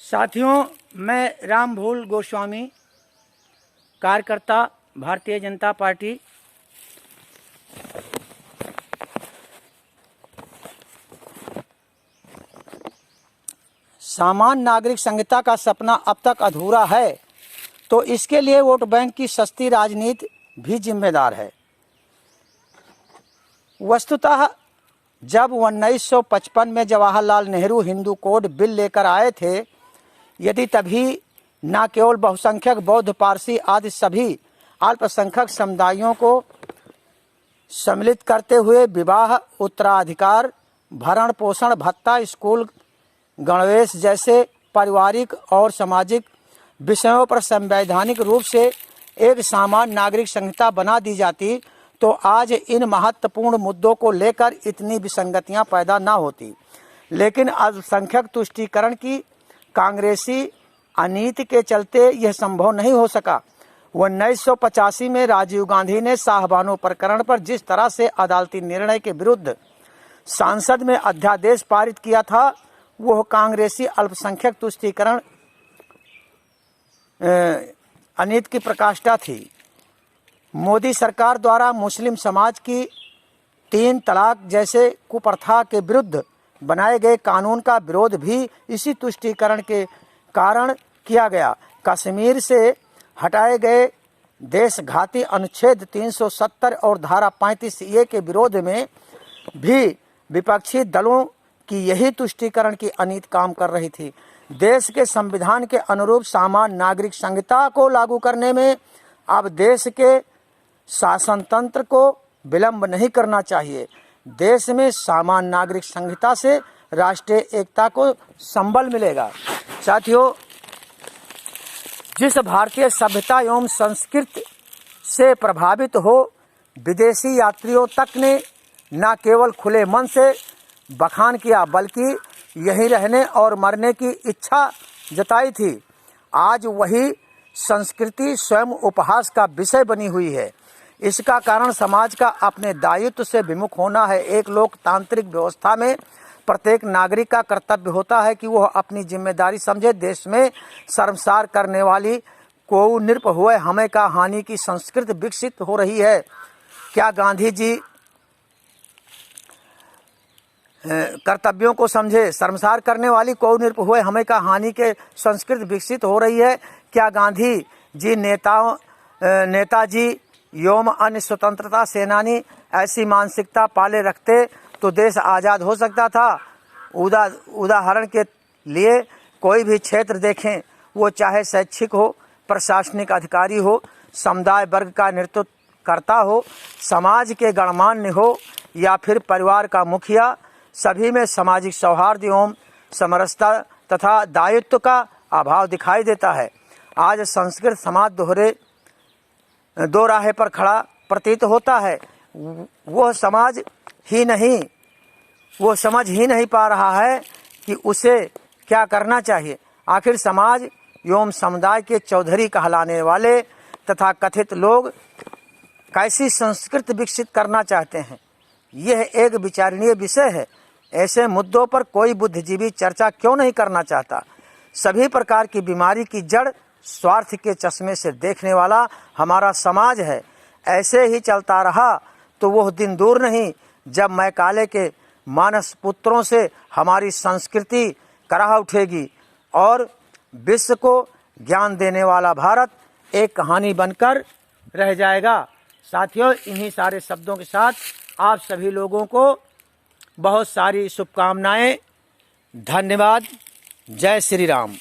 साथियों, मैं रामभूल गोस्वामी, कार्यकर्ता भारतीय जनता पार्टी। सामान्य नागरिक संहिता का सपना अब तक अधूरा है, तो इसके लिए वोट बैंक की सस्ती राजनीति भी जिम्मेदार है। वस्तुतः जब 1955 में जवाहरलाल नेहरू हिंदू कोड बिल लेकर आए थे, यदि तभी न केवल बहुसंख्यक बौद्ध, पारसी आदि सभी अल्पसंख्यक समुदायों को सम्मिलित करते हुए विवाह, उत्तराधिकार, भरण पोषण भत्ता, स्कूल गणवेश जैसे पारिवारिक और सामाजिक विषयों पर संवैधानिक रूप से एक सामान्य नागरिक संहिता बना दी जाती, तो आज इन महत्वपूर्ण मुद्दों को लेकर इतनी विसंगतियां पैदा न होती। लेकिन अल्पसंख्यक तुष्टीकरण की कांग्रेसी अनीति के चलते यह संभव नहीं हो सका। 1985 में राजीव गांधी ने शाहबानो प्रकरण पर जिस तरह से अदालती निर्णय के विरुद्ध संसद में अध्यादेश पारित किया था, वह कांग्रेसी अल्पसंख्यक तुष्टीकरण अनीति की प्रकाष्ठा थी। मोदी सरकार द्वारा मुस्लिम समाज की 3 तलाक जैसे कुप्रथा के विरुद्ध बनाए गए कानून का विरोध भी इसी तुष्टीकरण के कारण किया गया। कश्मीर से हटाए गए देशघाती अनुच्छेद 370 और धारा 35A के विरोध में भी विपक्षी दलों की यही तुष्टीकरण की अनीति काम कर रही थी। देश के संविधान के अनुरूप सामान्य नागरिक संहिता को लागू करने में अब देश के शासन तंत्र को विलंब नहीं करना चाहिए। देश में सामान्य नागरिक संहिता से राष्ट्रीय एकता को संबल मिलेगा। साथियों, जिस भारतीय सभ्यता एवं संस्कृति से प्रभावित हो विदेशी यात्रियों तक ने न केवल खुले मन से बखान किया, बल्कि यहीं रहने और मरने की इच्छा जताई थी, आज वही संस्कृति स्वयं उपहास का विषय बनी हुई है। इसका कारण समाज का अपने दायित्व से विमुख होना है। एक लोकतांत्रिक व्यवस्था में प्रत्येक नागरिक का कर्तव्य होता है कि वह अपनी जिम्मेदारी समझे। देश में शर्मसार करने वाली को निरप हुए हमें का हानि की संस्कृति विकसित हो रही है। क्या गांधी जी कर्तव्यों को समझे? शर्मसार करने वाली को निरप हुए हमें का हानि के संस्कृति विकसित हो रही है। क्या गांधी जी नेताजी एवं अन्य स्वतंत्रता सेनानी ऐसी मानसिकता पाले रखते तो देश आज़ाद हो सकता था? उदाहरण के लिए कोई भी क्षेत्र देखें, वो चाहे शैक्षिक हो, प्रशासनिक अधिकारी हो, समुदाय वर्ग का नेतृत्व करता हो, समाज के गणमान्य हो या फिर परिवार का मुखिया, सभी में सामाजिक सौहार्द एवं समरसता तथा दायित्व का अभाव दिखाई देता है। आज संस्कृत समाज दो राहे पर खड़ा प्रतीत होता है। वह समझ ही नहीं पा रहा है कि उसे क्या करना चाहिए। आखिर समाज एवं समुदाय के चौधरी कहलाने वाले तथा कथित लोग कैसी संस्कृति विकसित करना चाहते हैं, यह एक विचारणीय विषय है। ऐसे मुद्दों पर कोई बुद्धिजीवी चर्चा क्यों नहीं करना चाहता? सभी प्रकार की बीमारी की जड़ स्वार्थ के चश्मे से देखने वाला हमारा समाज है। ऐसे ही चलता रहा तो वह दिन दूर नहीं जब मैकाले के मानस पुत्रों से हमारी संस्कृति कराह उठेगी और विश्व को ज्ञान देने वाला भारत एक कहानी बनकर रह जाएगा। साथियों, इन्हीं सारे शब्दों के साथ आप सभी लोगों को बहुत सारी शुभकामनाएं। धन्यवाद। जय श्री राम।